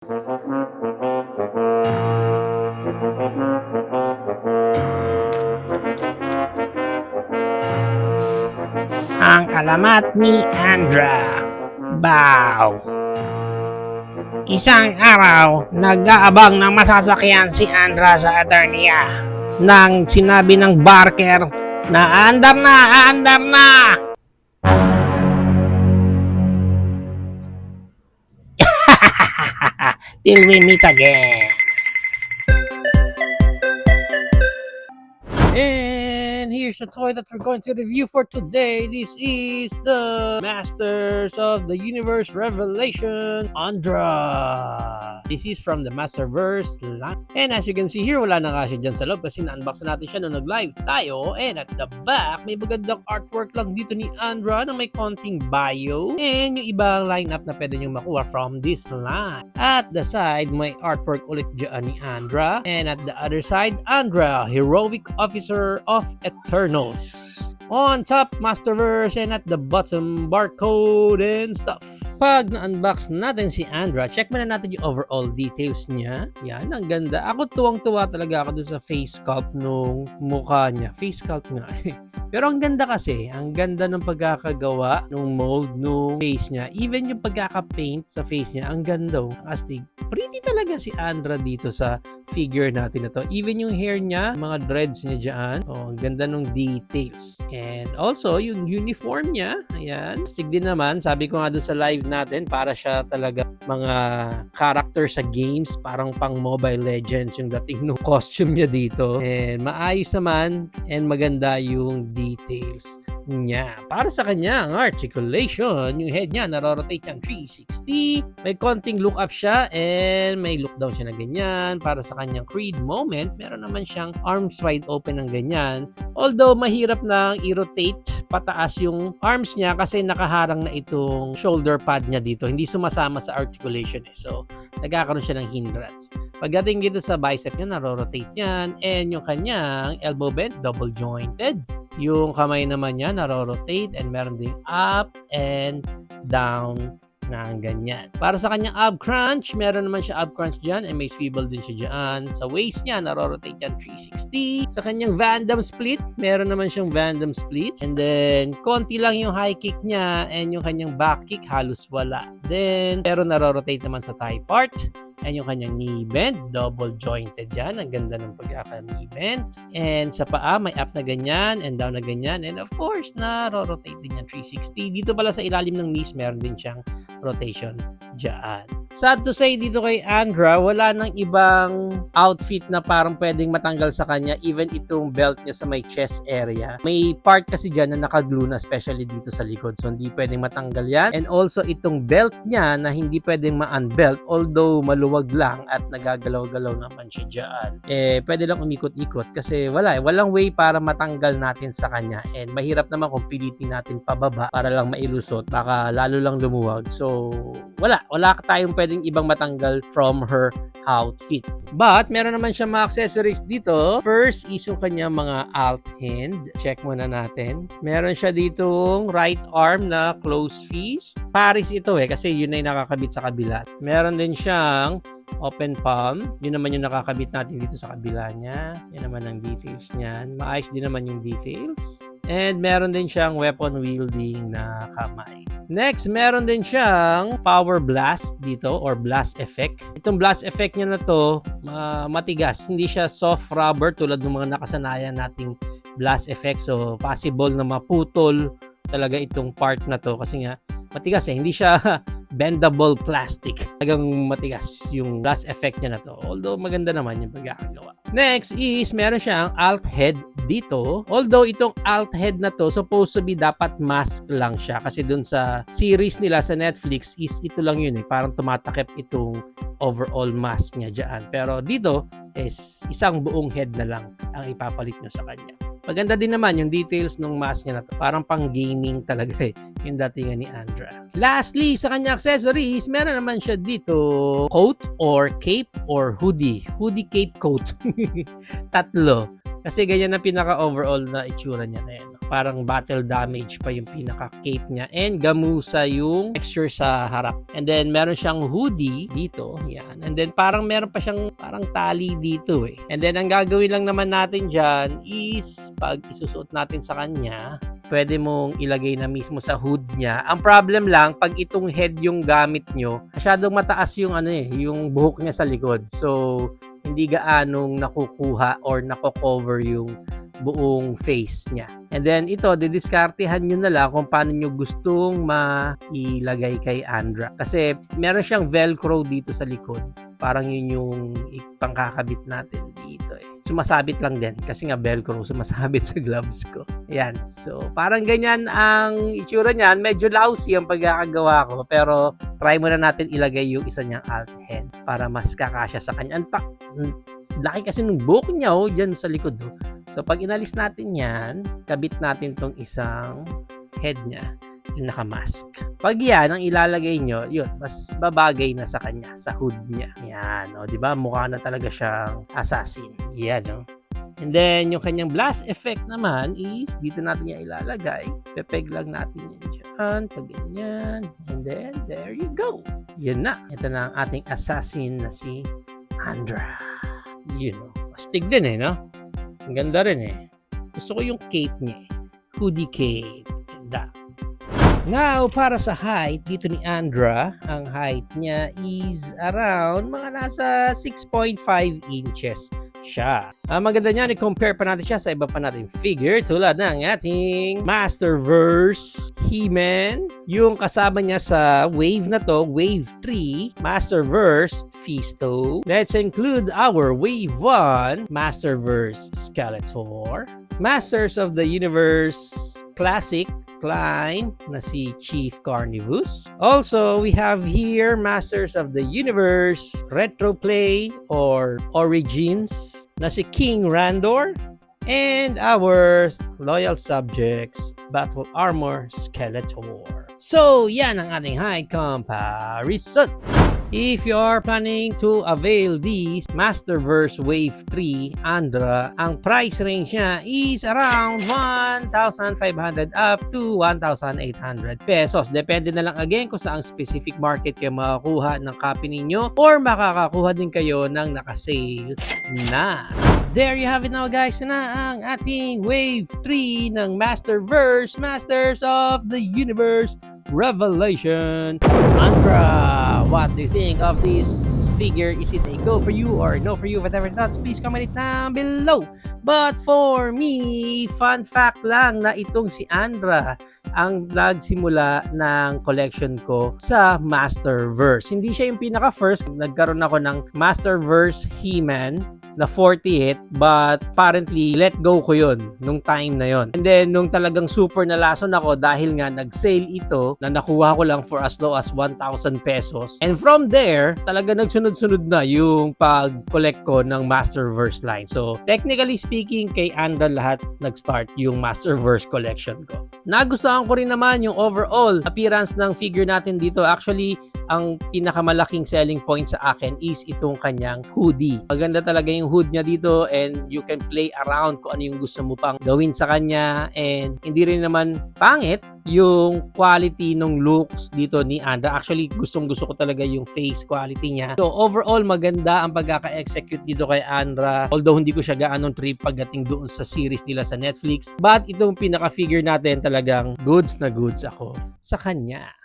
Ang alamat ni Andra. Bow. Isang araw, nag-aabang ng masasakyan si Andra sa Eternia nang sinabi ng barker na aandar na, aandar na! Till we meet again. And here's the toy that we're going to review for today. This is the Masters of the Universe Revelation Andra. This is from the Masterverse line. And as you can see here, wala na kasi dyan sa loob kasi na-unbox na natin siya nung nag-live tayo. And at the back, may magandang artwork lang dito ni Andra na may konting bio. And yung ibang lineup na pwede nyo makuha from this line. At the side, may artwork ulit dyan ni Andra. And at the other side, Andra, Heroic Officer of Eternos. On top, Masterverse, and at the bottom, barcode and stuff. Pag na-unbox natin si Andra, check muna natin yung overall details niya. Yan, ang ganda. Ako tuwang-tuwa talaga ako dun sa face sculpt nung mukha niya. Face sculpt nga. Pero ang ganda kasi, ang ganda ng pagkakagawa nung mold nung face niya. Even yung pagkaka-paint sa face niya, ang ganda. Astig. Pretty talaga si Andra dito sa figure natin na to. Even yung hair niya, mga dreads niya dyan. Oh, ang ganda ng details. And also, yung uniform niya, ayan. Astig din naman. Sabi ko nga doon sa live natin, para siya talaga mga character sa games. Parang pang Mobile Legends yung dating ng costume niya dito. And maayos naman and maganda yung details niya. Para sa kanya, ang articulation, yung head niya, narorotate siyang 360. May konting look up siya and may look down siya na ganyan. Para sa kanyang Creed moment, meron naman siyang arms wide open ng ganyan. Although, mahirap nang i-rotate pataas yung arms niya kasi nakaharang na itong shoulder pad niya dito. Hindi sumasama sa articulation eh. So, nagkakaroon siya ng hindrance. Pagdating dito sa bicep niya, narorotate yan. And yung kanyang elbow bend, double jointed. Yung kamay naman niya, narorotate and meron ding up and down na ganyan. Para sa kanyang ab crunch, meron naman siya ab crunch dyan and may swivel din siya dyan. Sa waist niya, narorotate yan 360. Sa kanyang Van Damme split, meron naman siyang Van Damme split. And then, konti lang yung high kick niya and yung kanyang back kick, halos wala. Then, pero narorotate naman sa thigh part. And yung kanyang knee bend, double jointed yan. Ang ganda ng pagkaka-knee bend. And sa paa, may up na ganyan and down na ganyan. And of course, na-rotate din yan 360. Dito pala sa ilalim ng knees, meron din siyang rotation dyan. Sad to say, dito kay Andra, wala nang ibang outfit na parang pwedeng matanggal sa kanya. Even itong belt niya sa may chest area. May part kasi dyan na nakaglue na, especially dito sa likod. So, hindi pwedeng matanggal yan. And also, itong belt niya na hindi pwedeng ma-unbelt. Although, maluwag lang at nagagalaw-galaw naman siya dyan. Pwede lang umikot-ikot kasi walang way para matanggal natin sa kanya. And mahirap naman kung pilitin natin pababa para lang mailusot. Baka lalo lang lumuwag. So, wala tayong pwedeng ibang matanggal from her outfit. But, meron naman siya mga accessories dito. First is yung kanya mga alt hand. Check muna natin. Meron siya ditong right arm na close fist. Paris ito kasi yun na yung nakakabit sa kabila. Meron din siyang open palm. Yun naman yung nakakabit natin dito sa kabila niya. Yan naman ang details niyan. Maayos din naman yung details. And meron din siyang weapon wielding na kamay. Next, meron din siyang power blast dito or blast effect. Itong blast effect niya na to, matigas. Hindi siya soft rubber tulad ng mga nakasanayan nating blast effect. So, possible na maputol talaga itong part na to kasi nga matigas hindi siya bendable plastic. Talagang matigas yung blast effect niya na to. Although maganda naman yung pagkakagawa. Next is meron siyang alt head dito. Although itong alt head na to supposed to be dapat mask lang siya kasi dun sa series nila sa Netflix is ito lang yun parang tumatakip itong overall mask niya dyan. Pero dito is isang buong head na lang ang ipapalit niya sa kanya. Maganda din naman yung details ng mask niya na to. Parang pang gaming talaga yung datingan ni Andra. Lastly, sa kanya accessories, meron naman siya dito coat or cape or hoodie. Hoodie, cape, coat. Tatlo. Kasi ganyan ang pinaka-overall na itsura niya na yan. parang battle damage pa yung pinaka-cape niya. And gamusa yung texture sa harap. And then meron siyang hoodie dito. Yan. And then parang meron pa siyang parang tali dito eh. And then ang gagawin lang naman natin dyan is pag isusuot natin sa kanya, pwede mong ilagay na mismo sa hood niya. Ang problem lang, pag itong head yung gamit nyo, masyadong mataas yung yung buhok niya sa likod. So, hindi gaanong nakukuha or nako-cover yung buong face niya. And then ito, didiskartehan nyo na lang kung paano nyo gustong mailagay kay Andra. Kasi meron siyang velcro dito sa likod. Parang yun yung pangkakabit natin dito eh. Sumasabit lang din kasi nga velcro sumasabit sa gloves ko. Ayan. So, parang ganyan ang itsura niyan. Medyo lousy ang pagkakagawa ko. Pero try muna natin ilagay yung isa niyang alt head para mas kakasya sa kanya. Laki kasi nung buhok niya dyan sa likod. So, pag inalis natin yan, kabit natin tong isang head niya, yung naka-mask. Pag yan, ang ilalagay nyo, yun, mas babagay na sa kanya, sa hood niya. Yan, di ba? Mukha na talaga siyang assassin. Yan, And then, yung kanyang blast effect naman is, dito natin niya ilalagay. Pepeg lang natin yan dyan. Pag ganyan. And then, there you go. Yun na. Ito na ang ating assassin na si Andra. Astig din no? Ang ganda rin Gusto ko yung cape niya Hoodie cape. Ganda. Now, para sa height, dito ni Andra, ang height niya is around mga nasa 6.5 inches siya. Ang maganda niyan, i-compare pa natin siya sa iba pa natin figure tulad ng ating Masterverse He-Man. Yung kasama niya sa wave na to, Wave 3, Masterverse Fisto. Let's include our Wave 1, Masterverse Skeletor. Masters of the Universe Classic Klein na si Chief Carnivus. Also, we have here Masters of the Universe Retroplay or Origins na si King Randor. And our loyal subjects, Battle Armor Skeletor. So, yan ang ating height comparison. If you are planning to avail this Masterverse Wave 3 Andra, ang price range niya is around 1,500 up to 1,800 pesos. Depende na lang again kung saang specific market kayo makakuha ng copy ninyo or makakakuha din kayo ng nakasale na. There you have it now guys, na ang ating Wave 3 ng Masterverse, Masters of the Universe Revelation Andra. What do you think of this figure? Is it a go for you or no for you? Whatever thoughts, please comment it down below. But for me, fun fact lang na itong si Andra ang nagsimula ng collection ko sa Masterverse. Hindi siya yung pinaka-first. Nagkaroon ako ng Masterverse He-Man na 40th, but apparently let go ko yun nung time na yon. And then nung talagang super nalason ako dahil nga nag-sale ito na nakuha ko lang for as low as 1,000 pesos. And from there, talaga nagsunod-sunod na yung pag-collect ko ng Masterverse line. So technically speaking, kay Andra lahat nag-start yung Masterverse collection ko. Nagustuhan ko rin naman yung overall appearance ng figure natin dito. Actually, ang pinakamalaking selling point sa akin is itong kanyang hoodie. Maganda talaga yung hood niya dito and you can play around kung ano yung gusto mo pang gawin sa kanya, and hindi rin naman pangit yung quality ng looks dito ni Andra. Actually, gustong-gusto ko talaga yung face quality niya. So, overall, maganda ang pagkaka-execute dito kay Andra. Although, hindi ko siya gaanong trip pagdating doon sa series nila sa Netflix. But, itong pinaka-figure natin talagang goods na goods ako sa kanya.